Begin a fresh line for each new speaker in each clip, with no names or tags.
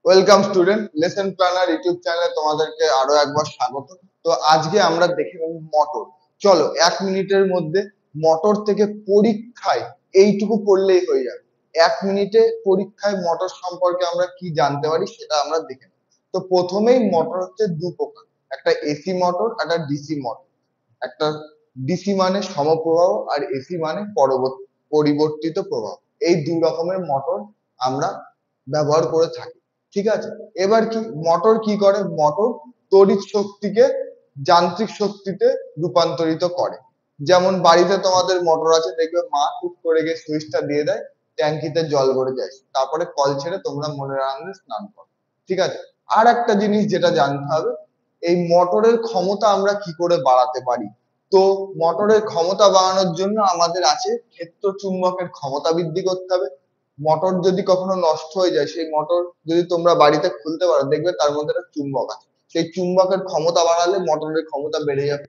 Welcome student, lesson planner YouTube চ্যানেলে তোমাদেরকে আরো একবার স্বাগত। তো আজকে আমরা দেখে নেব মোটর। চলো 1 মিনিটের মধ্যে মোটর থেকে পরীক্ষায় এইটুকু পড়লেই হয়ে যাবে। 1 মিনিটে পরীক্ষায় মোটর সম্পর্কে আমরা কি জানতে পারি সেটা আমরা দেখে নেব। তো প্রথমেই মোটর হচ্ছে দু প্রকার, একটা এসি মোটর, একটা ডিসি মোটর। একটা ডিসি মানে সমপ্রবাহ আর এসি মানে পরিবর্তিত প্রবাহ। এই দু রকমের মোটর আমরা ব্যবহার করে থাকি। ঠিক আছে, এবার কি মোটর কি করে? মোটর তড়িৎ শক্তিকে যান্ত্রিক শক্তিতে রূপান্তরিত করে। যেমন বাড়িতে তোমাদের মোটর আছে, দেখবে মা টুক করে গিয়ে সুইচটা দিয়ে দেয়, ট্যাঙ্কিতে জল ভরে যায়, তারপরে কল ছেড়ে তোমরা মনের আনন্দে স্নান করো। ঠিক আছে, আর একটা জিনিস যেটা জানতে হবে, এই মোটরের ক্ষমতা আমরা কি করে বাড়াতে পারি। তো মোটরের ক্ষমতা বাড়ানোর জন্য আমাদের আছে ক্ষেত্র চুম্বকের ক্ষমতা বৃদ্ধি করতে হবে। মোটর যদি কখনো নষ্ট হয়ে যায়, সেই মোটর যদি তোমরা বাড়িতে খুলতে পারো, দেখবে তার মধ্যে একটা চুম্বক আছে, সেই চুম্বকের ক্ষমতা বাড়ালে মোটরের ক্ষমতা বেড়ে যাবে।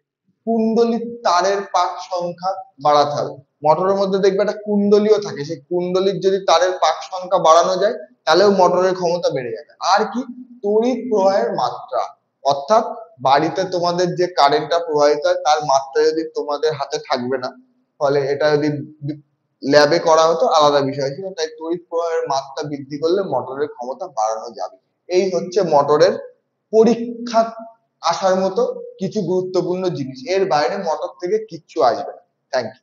কুণ্ডলীর তারের পাক সংখ্যা বাড়াতে হবে। মোটরের মধ্যে দেখবে একটা কুণ্ডলীও থাকে, সেই কুণ্ডলীর যদি তারের পাক সংখ্যা বাড়ানো যায়, তাহলেও মোটরের ক্ষমতা বেড়ে যাবে। আর কি, তড়িৎ প্রবাহের মাত্রা, অর্থাৎ বাড়িতে তোমাদের যে কারেন্টটা প্রবাহিত হয় তার মাত্রা যদি তোমাদের হাতে থাকবে না, ফলে এটা যদি ল্যাবে করা হতো আলাদা বিষয় ছিল। তাই তড়িৎ প্রবাহের মাত্রা বৃদ্ধি করলে মোটরের ক্ষমতা বাড়ানো যাবে। এই হচ্ছে মোটরের পরীক্ষা আসার মতো কিছু গুরুত্বপূর্ণ জিনিস। এর বাইরে মোটর থেকে কিচ্ছু আসবে না। Thank you.